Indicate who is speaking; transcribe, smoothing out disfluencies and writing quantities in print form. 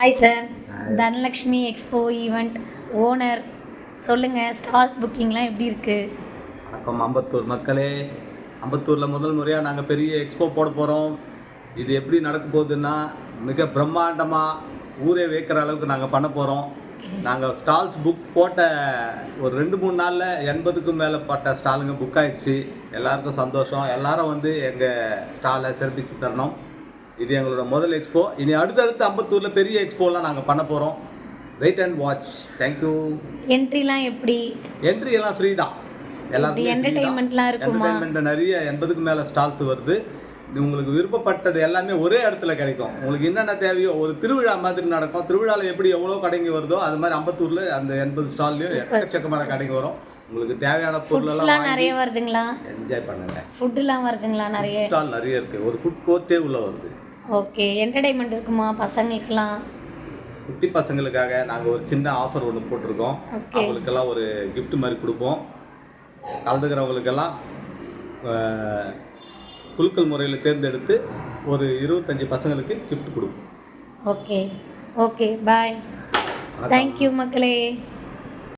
Speaker 1: Hi sir, Dhanalakshmi expo event owner. சொல்லுங்கள், stalls புக்கிங்லாம் எப்படி இருக்குது?
Speaker 2: வணக்கம் அம்பத்தூர் மக்களே. அம்பத்தூரில் முதல் முறையாக நாங்கள் பெரிய எக்ஸ்போ போட போகிறோம். இது எப்படி நடக்க போகுதுன்னா, மிக பிரம்மாண்டமாக ஊரே வைக்கிற அளவுக்கு நாங்கள் பண்ண போகிறோம். நாங்கள் ஸ்டால்ஸ் புக் போட்ட ஒரு 2-3 நாளில் 80க்கும் மேற்பட்ட ஸ்டாலுங்க புக் ஆகிடுச்சு. எல்லாருக்கும் சந்தோஷம். எல்லாரும் வந்து எங்கள் ஸ்டாலை சிறப்பிச்சு தரணும். இது எங்களோட முதல் எக்ஸ்போ. இனி அடுத்தடுத்து அம்பத்தூரில் பெரிய எக்ஸ்போலாம் நாங்கள் பண்ண போகிறோம். Wait and watch. தேங்க்யூ.
Speaker 1: என்ட்ரிலாம் எப்படி?
Speaker 2: என்ட்ரி எல்லாம் ஃப்ரீ தான். எல்லாருக்கும்
Speaker 1: என்டர்டெயின்மெண்ட்லாம் இருக்குமா?
Speaker 2: என்டர்டெயின்மெண்ட் நிறைய 80க்கும் மேலே ஸ்டால்ஸ் வருது. உங்களுக்கு விருப்பப்பட்டது எல்லாமே ஒரே இடத்துல கிடைக்கும். உங்களுக்கு என்னென்ன தேவையோ ஒரு திருவிழா மாதிரி நடக்கும். திருவிழாவில் எப்படி எவ்வளோ கடைங்க வருதோ அது மாதிரி அம்பத்தூரில் அந்த 80 ஸ்டால்லையும் எக்கச்சக்கமான கடைங்க வரும். உங்களுக்கு தேவையான பொருளெல்லாம்
Speaker 1: நிறைய வருதுங்களா?
Speaker 2: என்ஜாய் பண்ணுங்க.
Speaker 1: ஃபுட்டுலாம் வருதுங்களா? நிறைய
Speaker 2: ஸ்டால் நிறைய இருக்குது. ஒரு ஃபுட் கோர்ட்டே உள்ள வருது.
Speaker 1: ஓகே. என்டர்டெயின்மெண்ட் இருக்குமா பசங்களுக்குலாம்?
Speaker 2: குட்டி பசங்களுக்காக நாங்கள் ஒரு சின்ன ஆஃபர் ஒன்று போட்டிருக்கோம். அவங்களுக்கெல்லாம் ஒரு கிஃப்ட் மாதிரி கொடுப்போம். கலந்துக்கிறவங்களுக்கெல்லாம் குலுக்கல் முறையில் தேர்ந்தெடுத்து ஒரு 25 பசங்களுக்கு கிஃப்ட் கொடுப்போம்.
Speaker 1: ஓகே ஓகே, பாய். தேங்க்யூ மக்களே.